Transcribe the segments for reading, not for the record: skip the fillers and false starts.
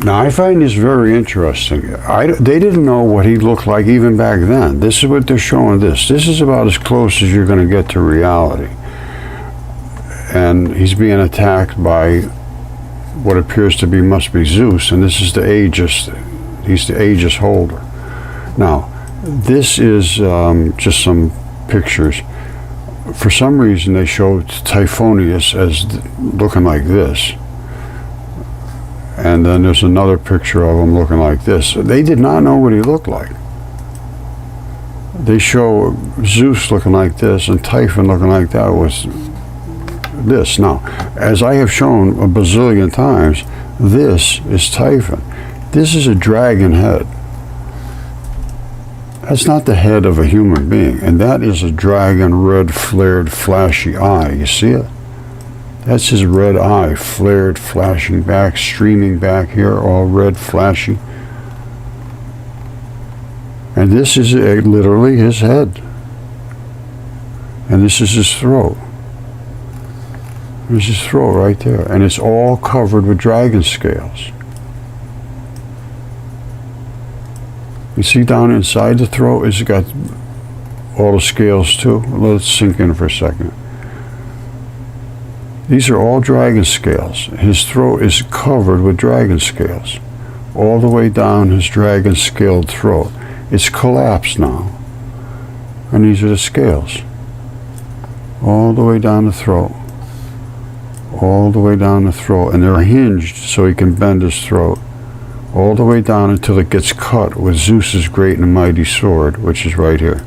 Now, I find this very interesting. They didn't know what he looked like even back then. This is what they're showing this. This is about as close as you're going to get to reality. And he's being attacked by what appears to be, must be Zeus, and this is the Aegis. He's the Aegis holder. Now, this is just some pictures. For some reason, they showed Typhonius as looking like this. And then there's another picture of him looking like this. They did not know what he looked like. They show Zeus looking like this and Typhon looking like that was this. Now, as I have shown a bazillion times, this is Typhon. This is a dragon head. That's not the head of a human being, and that is a dragon red flared flashy eye. You see it? That's his red eye, flared, flashing back, streaming back here, all red, flashy. And this is literally his head. And this is his throat. There's his throat right there. And it's all covered with dragon scales. You see down inside the throat, it's got all the scales too. Let it sink in for a second. These are all dragon scales. His throat is covered with dragon scales. All the way down his dragon scaled throat. It's collapsed now. And these are the scales. All the way down the throat. All the way down the throat. And they're hinged so he can bend his throat. All the way down until it gets cut with Zeus's great and mighty sword, which is right here.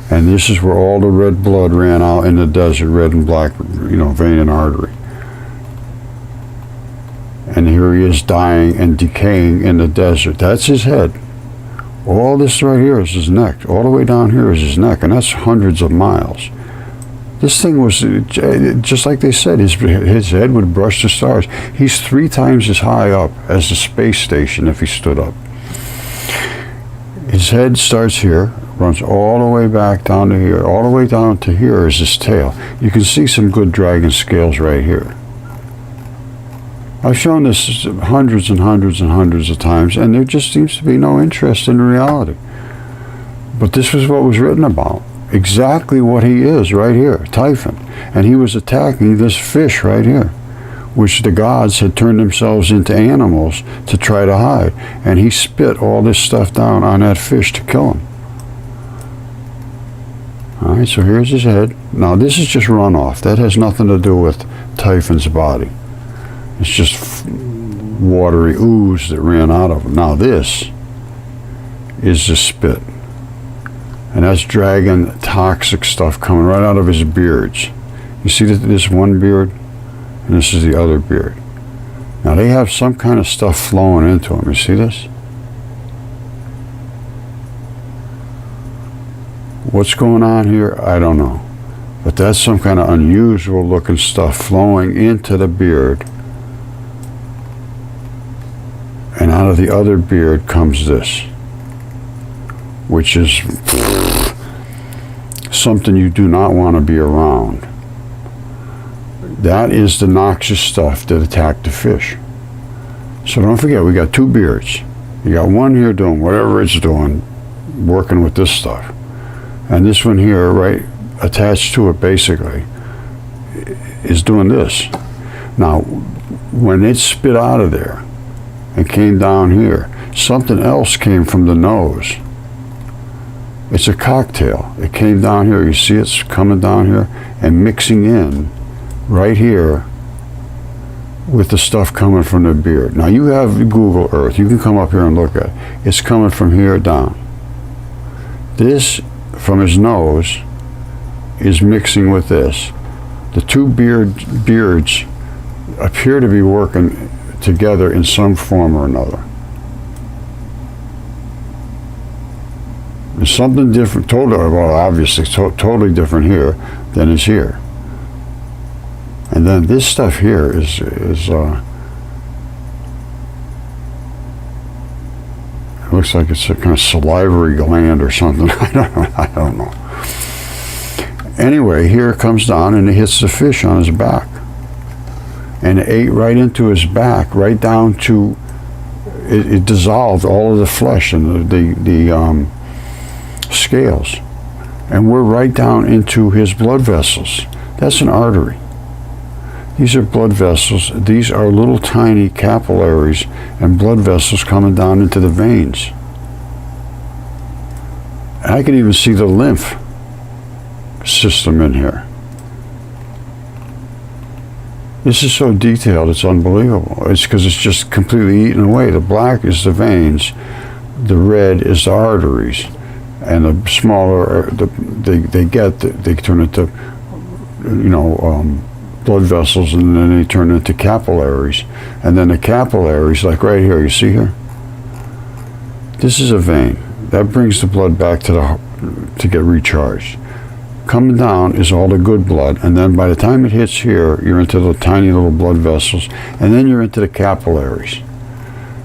And this is where all the red blood ran out in the desert, red and black, vein and artery. And here he is dying and decaying in the desert. That's his head. All this right here is his neck. All the way down here is his neck, and that's hundreds of miles. This thing was, just like they said, his head would brush the stars. He's 3 times as high up as the space station if he stood up. His head starts here, runs all the way back down to here. All the way down to here is his tail. You can see some good dragon scales right here. I've shown this hundreds and hundreds and hundreds of times, and there just seems to be no interest in reality. But this was what was written about. Exactly what he is right here, Typhon. And he was attacking this fish right here, which the gods had turned themselves into animals to try to hide. And he spit all this stuff down on that fish to kill him. Alright, so here's his head. Now this is just runoff. That has nothing to do with Typhon's body. It's just watery ooze that ran out of him. Now this is the spit. And that's dragon toxic stuff coming right out of his beards. You see this one beard? And this is the other beard. Now they have some kind of stuff flowing into them. You see this? What's going on here? I don't know. But that's some kind of unusual looking stuff flowing into the beard. And out of the other beard comes this, which is something you do not want to be around. That is the noxious stuff that attacked the fish. So don't forget, we got 2 beards. You got one here doing whatever it's doing, working with this stuff. And this one here, right, attached to it basically, is doing this. Now, when it spit out of there and came down here, something else came from the nose. It's a cocktail. It came down here. You see it's coming down here and mixing in right here with the stuff coming from the beard. Now you have Google Earth. You can come up here and look at it. It's coming from here down. This from his nose is mixing with this. The 2 beards appear to be working together in some form or another. There's something different, obviously totally different here than is here. And then this stuff here is it looks like it's a kind of salivary gland or something. I don't know. Anyway, here it comes down and it hits the fish on his back. and it ate right into his back, right down to, it dissolved all of the flesh and the scales. And we're right down into his blood vessels. That's an artery. These are blood vessels. These are little tiny capillaries and blood vessels coming down into the veins. I can even see the lymph system in here. This is so detailed, it's unbelievable. It's because it's just completely eaten away. The black is the veins, the red is the arteries, and the smaller they turn into, blood vessels, and then they turn into capillaries. And then the capillaries, like right here, you see here? This is a vein. That brings the blood back to get recharged. Coming down is all the good blood, and then by the time it hits here, you're into the tiny little blood vessels, and then you're into the capillaries.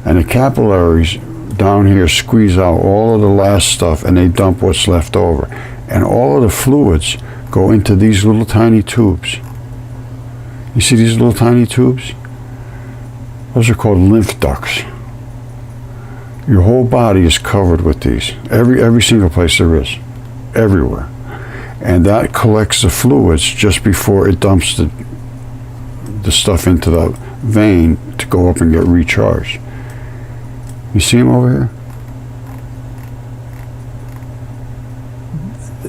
And the capillaries down here squeeze out all of the last stuff, and they dump what's left over. And all of the fluids go into these little tiny tubes. You see these little tiny tubes? Those are called lymph ducts. Your whole body is covered with these. Every single place there is. Everywhere. And that collects the fluids just before it dumps the stuff into the vein to go up and get recharged. You see them over here?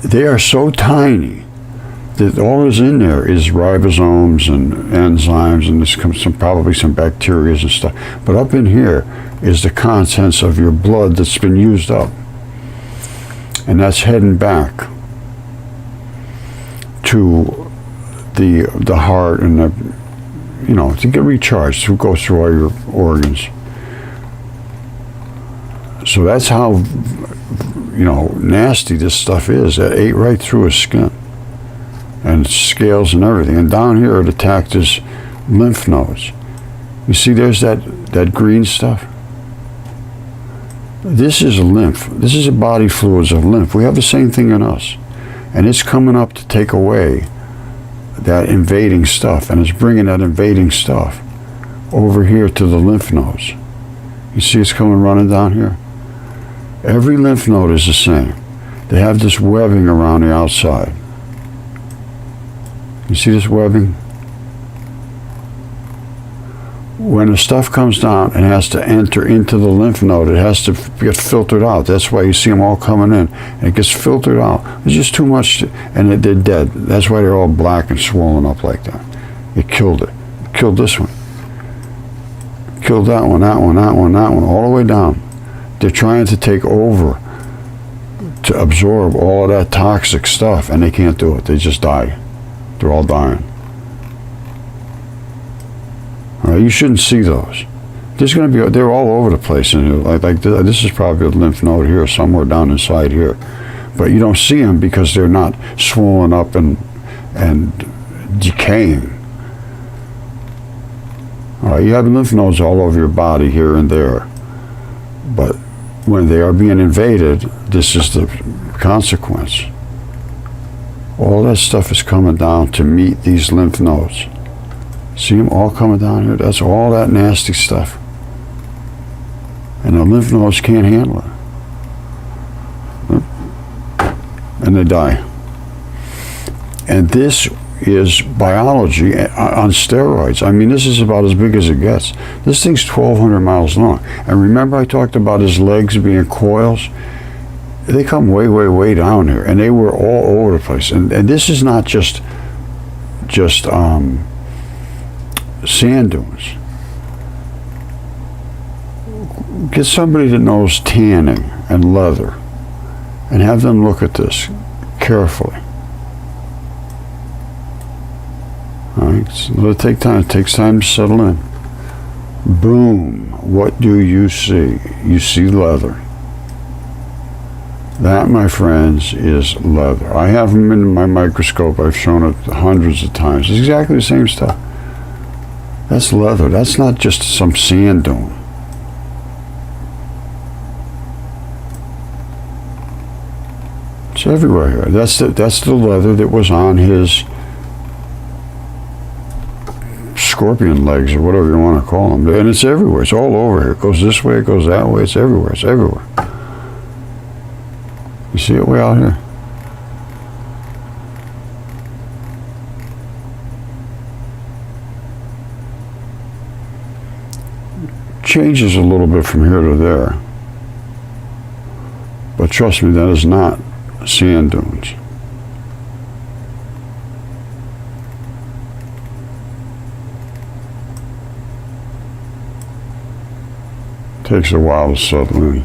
They are so tiny that all that's in there is ribosomes and enzymes, and there's probably some bacteria and stuff. But up in here is the contents of your blood that's been used up. And that's heading back to the heart and to get recharged, to go through all your organs. So that's how nasty this stuff is. It ate right through his skin and scales and everything. And down here it attacked his lymph nodes. You see there's that green stuff? This is lymph. This is the body fluids of lymph. We have the same thing in us. And it's coming up to take away that invading stuff, and it's bringing that invading stuff over here to the lymph nodes. You see it's coming running down here? Every lymph node is the same. They have this webbing around the outside. You see this webbing? When the stuff comes down and has to enter into the lymph node, it has to get filtered out. That's why you see them all coming in. And it gets filtered out. There's just too much, and they're dead. That's why they're all black and swollen up like that. It killed it. It killed this one. Killed that one, that one, that one, that one, all the way down. They're trying to take over to absorb all of that toxic stuff, and they can't do it. They just die. They're all dying. You shouldn't see those. There's going to be, they're all over the place. And this is probably a lymph node here, somewhere down inside here. But you don't see them because they're not swollen up and decaying. You have lymph nodes all over your body here and there. But when they are being invaded, this is the consequence. All that stuff is coming down to meet these lymph nodes. See them all coming down here? That's all that nasty stuff. And the lymph nodes can't handle it. And they die. And this is biology on steroids. I mean, this is about as big as it gets. This thing's 1,200 miles long. And remember I talked about his legs being coils? They come way, way, way down here. And they were all over the place. And this is not just sand dunes. Get somebody that knows tanning and leather and have them look at this carefully. Alright, so let it take time. It takes time to settle in. Boom. What do you see? You see leather. That, my friends, is leather. I have them in my microscope. I've shown it hundreds of times. It's exactly the same stuff. That's leather. That's not just some sand dune. It's everywhere here. That's the leather that was on his scorpion legs or whatever you want to call them. And it's everywhere. It's all over here. It goes this way, it goes that way. It's everywhere. It's everywhere. You see it way out here? Changes a little bit from here to there. But trust me, that is not sand dunes. Takes a while to settle in.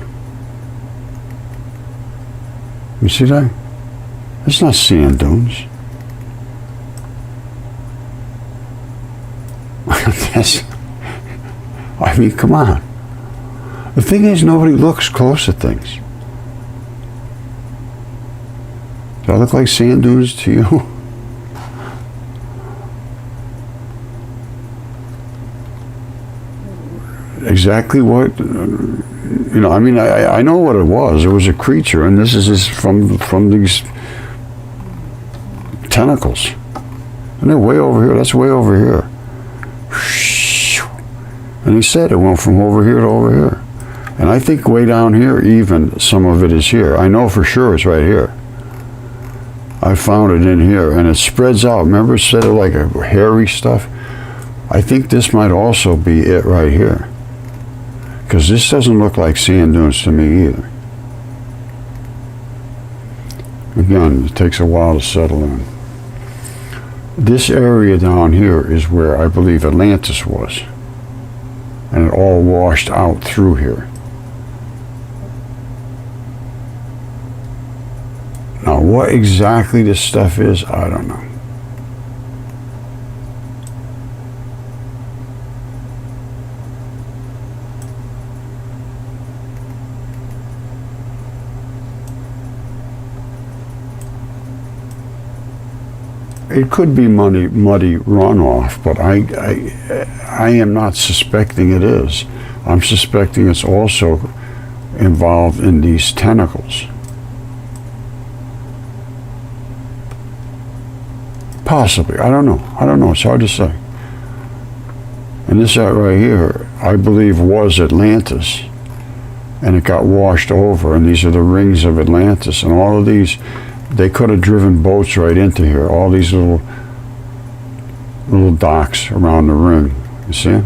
You see that? It's not sand dunes. I mean, come on. The thing is, nobody looks close at things. Do I look like sand dunes to you? Exactly what, you know, I mean, I know what it was. It was a creature, and this is from these tentacles. And they're way over here. That's way over here. And he said it went from over here to over here. And I think way down here, even, some of it is here. I know for sure it's right here. I found it in here, and it spreads out. Remember, it said it like a hairy stuff? I think this might also be it right here. Because this doesn't look like sand dunes to me either. Again, it takes a while to settle in. This area down here is where I believe Atlantis was. And it all washed out through here. Now, what exactly this stuff is, I don't know. It could be muddy runoff, but I am not suspecting it is. I'm suspecting it's also involved in these tentacles. Possibly. I don't know. I don't know. It's hard to say. And this right here, I believe, was Atlantis. And it got washed over. And these are the rings of Atlantis. And all of these, they could have driven boats right into here. All these little docks around the ring. You see?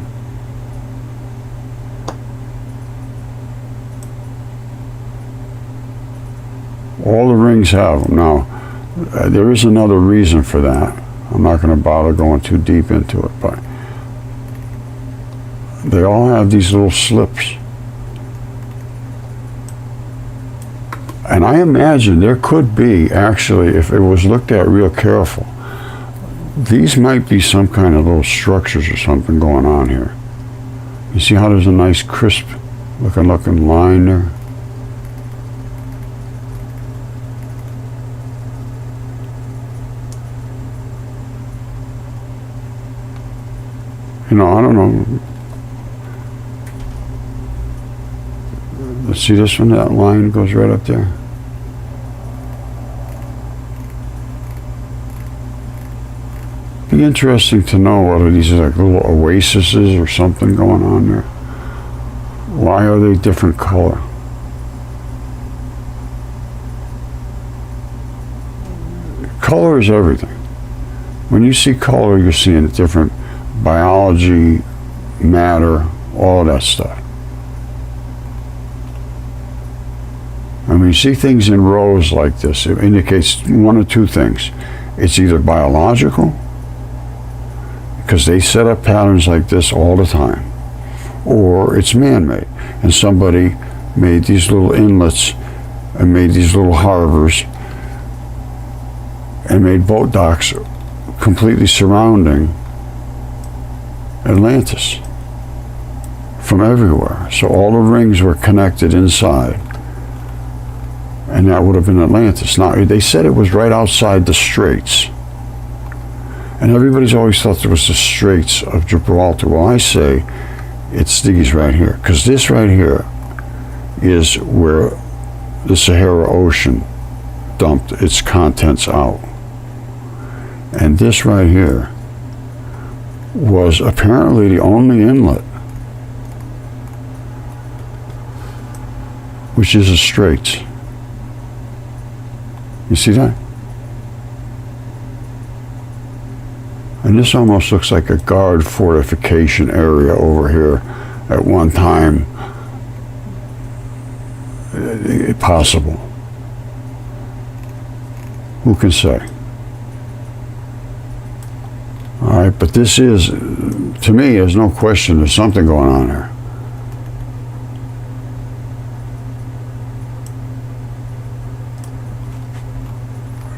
All the rings have them. Now, there is another reason for that. I'm not going to bother going too deep into it, but they all have these little slips. And I imagine there could be, actually, if it was looked at real careful, these might be some kind of little structures or something going on here. You see how there's a nice crisp looking line there? You know, I don't know. Let's see this one, that line goes right up there. Be interesting to know whether these are like little oases or something going on there. Why are they different color? Color is everything. When you see color, you're seeing different biology, matter, all that stuff. And when you see things in rows like this, it indicates one or two things. It's either biological, because they set up patterns like this all the time, or it's man-made. And somebody made these little inlets and made these little harbors and made boat docks completely surrounding Atlantis from everywhere. So all the rings were connected inside. And that would have been Atlantis. Now, they said it was right outside the Straits. And everybody's always thought there was the Straits of Gibraltar. Well, I say it's these right here. Because this right here is where the Sahara Ocean dumped its contents out. And this right here was apparently the only inlet, which is the straits. You see that? And this almost looks like a guard fortification area over here at one time. Possible. Who can say? All right, but this is, to me, there's no question there's something going on here.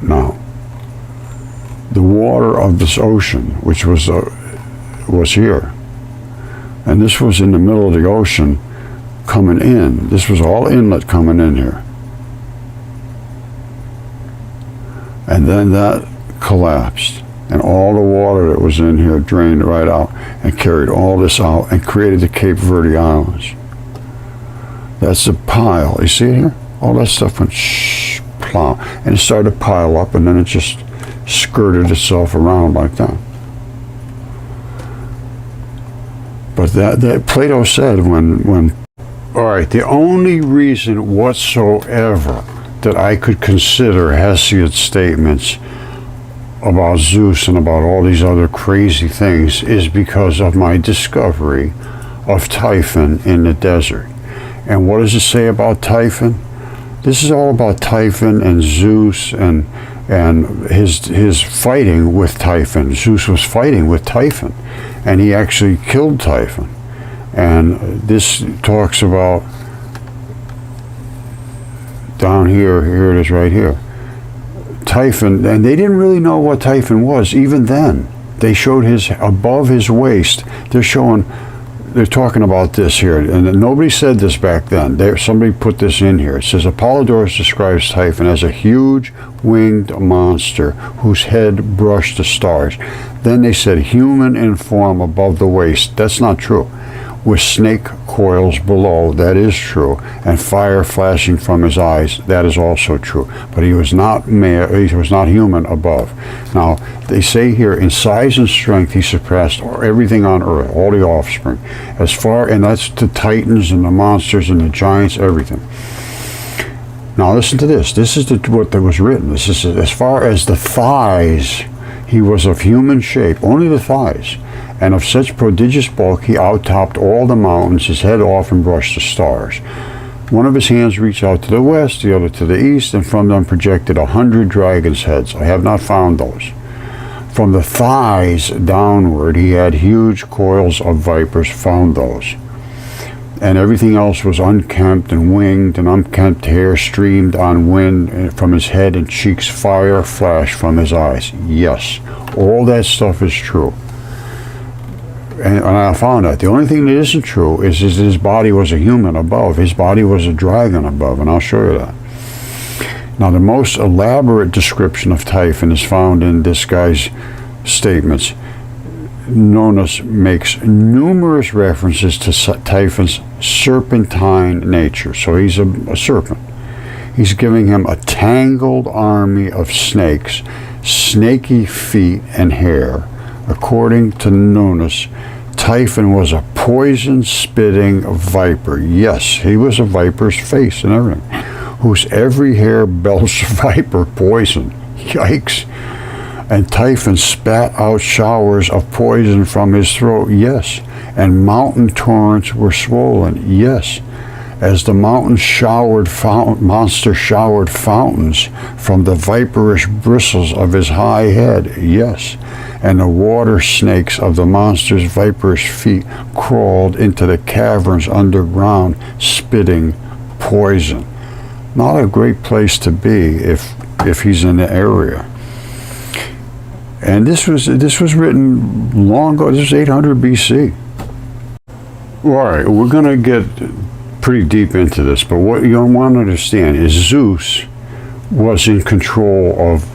Now, the water of this ocean, which was here, and this was in the middle of the ocean coming in. This was all inlet coming in here. And then that collapsed, and all the water that was in here drained right out and carried all this out and created the Cape Verde Islands. That's the pile. You see it here? All that stuff went plow, and it started to pile up, and then it just skirted itself around like that. But that Plato said when all right, the only reason whatsoever that I could consider Hesiod's statements about Zeus and about all these other crazy things is because of my discovery of Typhon in the desert. And what does it say about Typhon? This is all about Typhon and Zeus and his fighting with Typhon. Zeus was fighting with Typhon, and he actually killed Typhon. And this talks about down here it is right here. Typhon, and they didn't really know what Typhon was even then. They showed his above his waist. They're talking about this here, and nobody said this back then. Somebody put this in here. It says Apollodorus describes Typhon as a huge winged monster whose head brushed the stars. Then they said human in form above the waist. That's not true. With snake coils below, that is true, and fire flashing from his eyes, that is also true. But he was not he was not human above. Now, they say here, in size and strength, he surpassed everything on earth, all the offspring. And that's the titans and the monsters and the giants, everything. Now, listen to this. This is what was written. This is as far as the thighs, he was of human shape, only the thighs. And of such prodigious bulk, he outtopped all the mountains, his head often brushed the stars. One of his hands reached out to the west, the other to the east, and from them projected 100 dragons' heads. I have not found those. From the thighs downward, he had huge coils of vipers, found those. And everything else was unkempt and winged, and unkempt hair streamed on wind from his head, and cheeks fire flashed from his eyes. Yes, all that stuff is true. And I found that. The only thing that isn't true is his body was a human above. His body was a dragon above, and I'll show you that. Now, the most elaborate description of Typhon is found in this guy's statements. Nonus makes numerous references to Typhon's serpentine nature. So he's a serpent. He's giving him a tangled army of snakes, snaky feet and hair. According to Nonus, Typhon was a poison-spitting viper. Yes, he was a viper's face and everything, whose every hair belched viper poison. Yikes. And Typhon spat out showers of poison from his throat. Yes. And mountain torrents were swollen. Yes. As the mountains monster showered fountains from the viperish bristles of his high head. Yes. And the water snakes of the monster's viperish feet crawled into the caverns underground, spitting poison. Not a great place to be if he's in the area. And this was written long ago. This was 800 BC. All right, we're going to get pretty deep into this, but what you want to understand is Zeus was in control of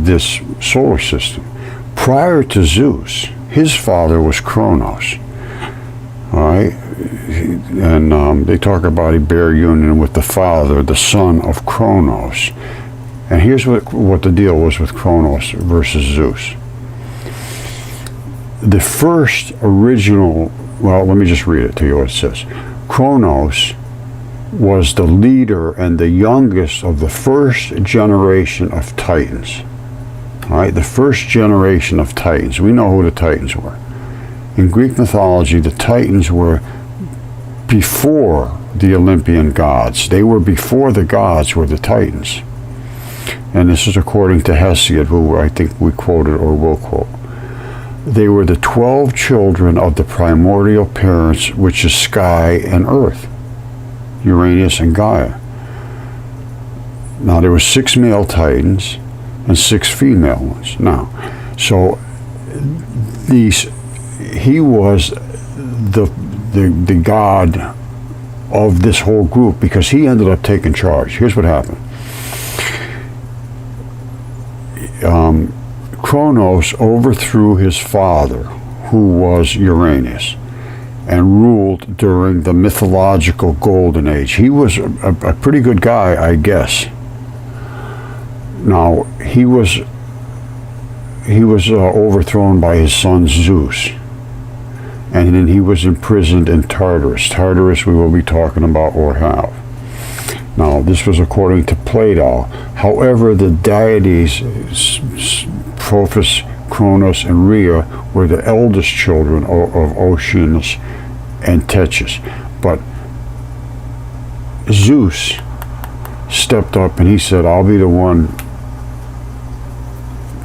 this solar system. Prior to Zeus, his father was Kronos. All right, and they talk about a bare union with the father, the son of Kronos. And here's what the deal was with Kronos versus Zeus. the first original, well, let me just read it to you what it says. Kronos was the leader and the youngest of the first generation of Titans. All right, the first generation of Titans. We know who the Titans were. In Greek mythology, the Titans were before the Olympian gods. They were before the gods were the Titans. And this is according to Hesiod, who I think we quoted or will quote. They were the 12 children of the primordial parents, which is sky and earth, Uranus and Gaia. Now, there were 6 male Titans and 6 female ones. Now, so he was the god of this whole group because he ended up taking charge. Here's what happened. Kronos overthrew his father, who was Uranus, and ruled during the mythological golden age. He was a pretty good guy, I guess. Now, he was overthrown by his son Zeus, and then he was imprisoned in Tartarus. Tartarus we will be talking about or have. Now, this was according to Plato. However, the deities Prophus, Kronos, and Rhea were the eldest children of Oceanus and Tethys. But Zeus stepped up and he said, I'll be the one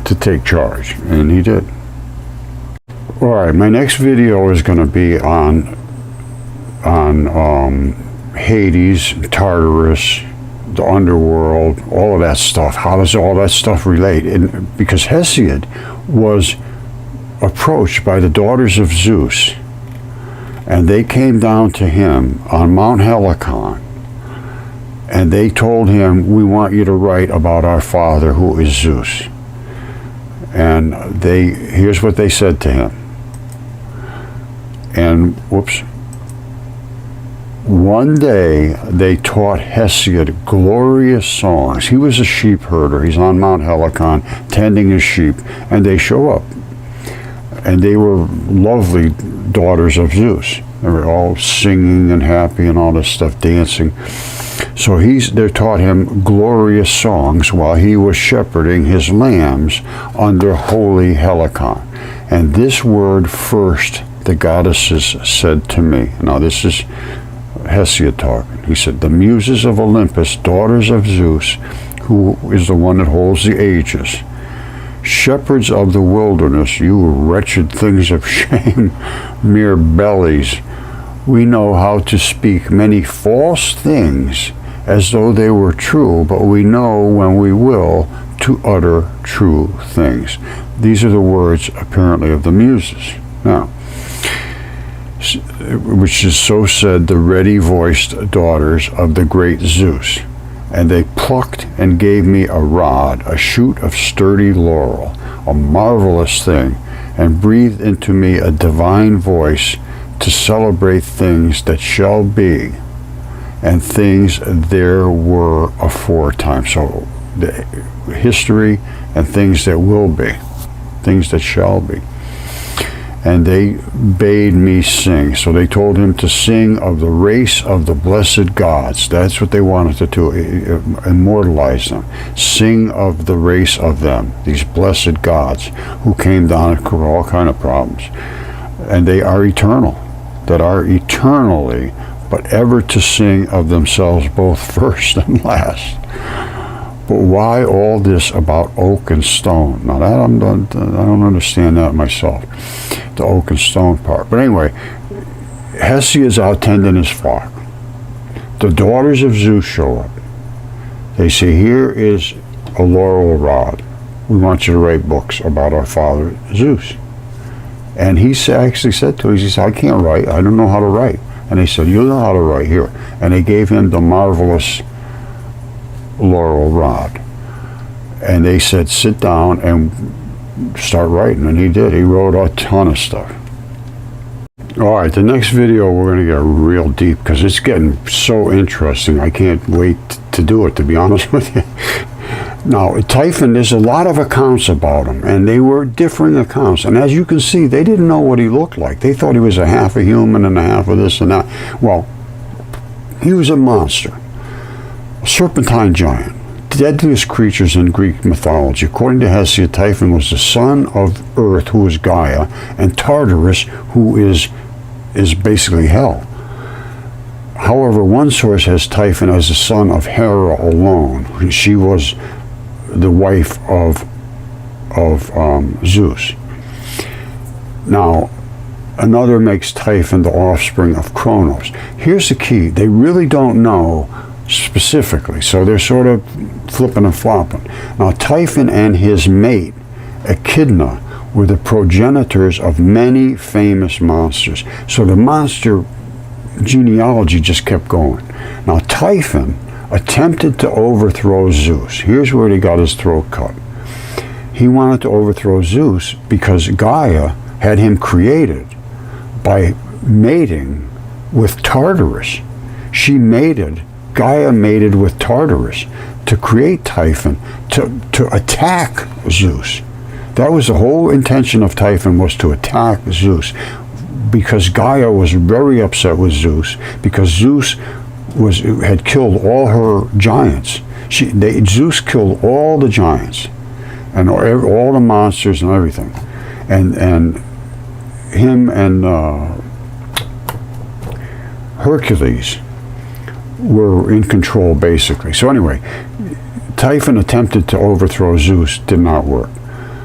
to take charge. And he did. Alright, my next video is going to be on Hades, Tartarus, the Underworld, all of that stuff. How does all that stuff relate? And because Hesiod was approached by the daughters of Zeus, and they came down to him on Mount Helicon, and they told him, we want you to write about our father who is Zeus. And here's what they said to him. And whoops. One day they taught Hesiod glorious songs. He was a sheep herder. He's on Mount Helicon tending his sheep, and they show up. And they were lovely daughters of Zeus. They were all singing and happy and all this stuff, dancing. So they taught him glorious songs while he was shepherding his lambs under holy Helicon. And this word first the goddesses said to me. Now this is Hesiod talking. He said, the muses of Olympus, daughters of Zeus, who is the one that holds the aegis, shepherds of the wilderness, you wretched things of shame, mere bellies, we know how to speak many false things as though they were true, but we know when we will to utter true things. These are the words apparently of the muses. Now, which is so said the ready-voiced daughters of the great Zeus. And they plucked and gave me a rod, a shoot of sturdy laurel, a marvelous thing, and breathed into me a divine voice to celebrate things that shall be, and things there were aforetime. So the history and things that will be, things that shall be. And they bade me sing. So they told him to sing of the race of the blessed gods. That's what they wanted to do, immortalize them. Sing of the race of them, these blessed gods who came down and caused all kind of problems. And they are eternal, that are eternally, but ever to sing of themselves both first and last. But why all this about oak and stone? Now that I don't understand that myself, the oak and stone part. But anyway, Hesiod's out tending his flock. The daughters of Zeus show up. They say, here is a laurel rod. We want you to write books about our father Zeus. And he actually said to us, he said, I can't write. I don't know how to write. And they said, you know how to write here. And they gave him the marvelous laurel rod. And they said, sit down and start writing. And he did. He wrote a ton of stuff. All right, the next video we're going to get real deep because it's getting so interesting. I can't wait to do it, to be honest with you. Now, Typhon, there's a lot of accounts about him, and they were differing accounts. And as you can see, they didn't know what he looked like. They thought he was a half a human and a half of this and that. Well, he was a monster, a serpentine giant, deadliest creatures in Greek mythology. According to Hesiod, Typhon was the son of Earth, who is Gaia, and Tartarus, who is basically hell. However, one source has Typhon as the son of Hera alone. She was the wife of Zeus. Now, another makes Typhon the offspring of Kronos. Here's the key. They really don't know specifically, so they're sort of flipping and flopping. Now, Typhon and his mate, Echidna, were the progenitors of many famous monsters. So the monster genealogy just kept going. Now, Typhon attempted to overthrow Zeus. Here's where he got his throat cut. He wanted to overthrow Zeus because Gaia had him created by mating with Tartarus. Gaia mated with Tartarus to create Typhon to attack Zeus. That was the whole intention of Typhon, was to attack Zeus, because Gaia was very upset with Zeus because Zeus had killed all her giants. Zeus killed all the giants and all the monsters and everything, and him and Hercules were in control, basically. So anyway, Typhon attempted to overthrow Zeus, did not work,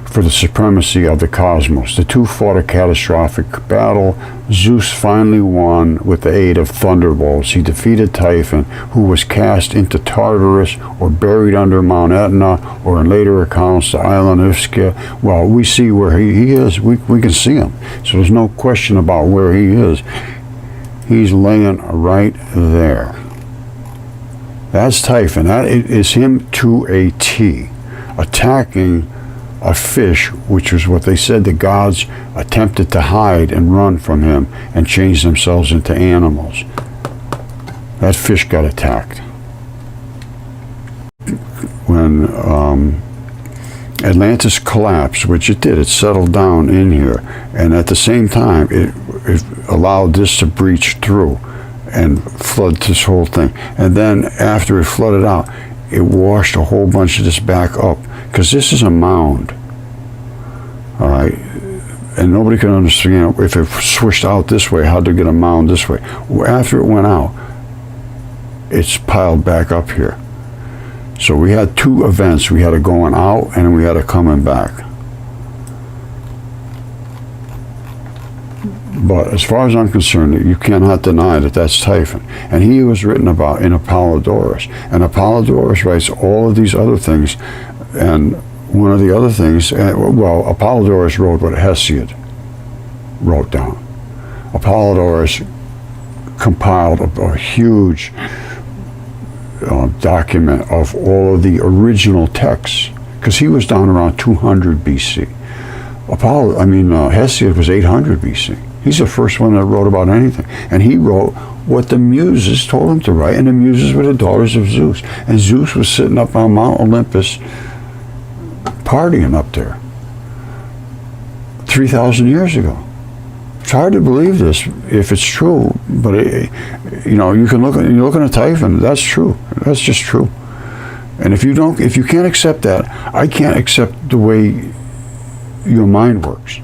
for the supremacy of the cosmos. The two fought a catastrophic battle. Zeus finally won with the aid of thunderbolts. He defeated Typhon, who was cast into Tartarus or buried under Mount Etna, or in later accounts, the island of Ischia. Well, we see where he is. We can see him. So there's no question about where he is. He's laying right there. That's Typhon. That is him to a T, attacking a fish, which was what they said the gods attempted to hide and run from him and change themselves into animals. That fish got attacked. When Atlantis collapsed, which it did, it settled down in here, and at the same time it allowed this to breach through and flood this whole thing. And then after it flooded out, it washed a whole bunch of this back up, because this is a mound, all right? And nobody can understand if it swished out this way, how to get a mound this way. After it went out, it's piled back up here. So we had two events. We had a going out and we had a coming back. But as far as I'm concerned, you cannot deny that that's Typhon. And he was written about in Apollodorus. And Apollodorus writes all of these other things. And one of the other things, well, Apollodorus wrote what Hesiod wrote down. Apollodorus compiled a huge document of all of the original texts, because he was down around 200 BC. Hesiod was 800 BC. He's the first one that wrote about anything. And he wrote what the Muses told him to write, and the Muses were the daughters of Zeus. And Zeus was sitting up on Mount Olympus partying up there 3,000 years ago. It's hard to believe this if it's true, but you can look at, you're looking at Typhon. That's true. That's just true. And if you can't accept that, I can't accept the way your mind works.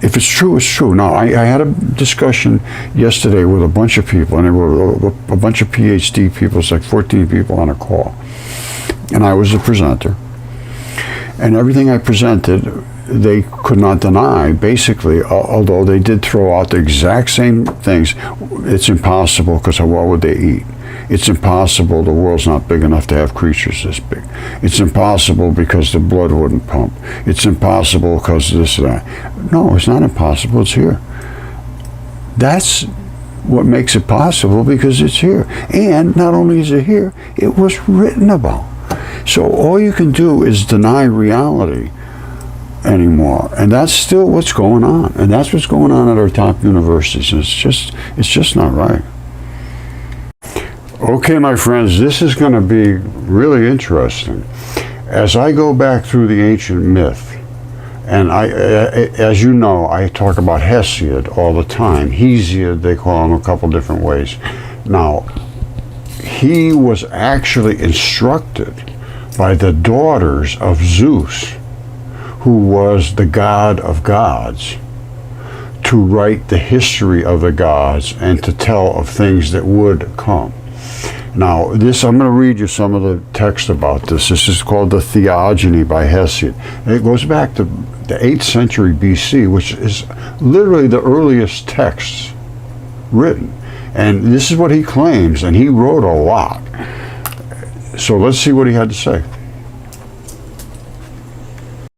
If it's true, it's true. Now, I had a discussion yesterday with a bunch of people, and there were a bunch of PhD people. It's like 14 people on a call, and I was the presenter. And everything I presented, they could not deny, basically, although they did throw out the exact same things. It's impossible, because what would they eat? It's impossible, the world's not big enough to have creatures this big. It's impossible because the blood wouldn't pump. It's impossible because this and that. No, it's not impossible, it's here. That's what makes it possible, because it's here. And not only is it here, it was written about. So all you can do is deny reality anymore. And that's still what's going on. And that's what's going on at our top universities. And it's just not right. Okay, my friends, this is going to be really interesting. As I go back through the ancient myth, and as you know, I talk about Hesiod all the time. Hesiod, they call him a couple different ways. Now, he was actually instructed by the daughters of Zeus, who was the god of gods, to write the history of the gods and to tell of things that would come. Now, I'm going to read you some of the text about this. This is called the Theogony by Hesiod. And it goes back to the 8th century BC, which is literally the earliest texts written. And this is what he claims, and he wrote a lot. So let's see what he had to say.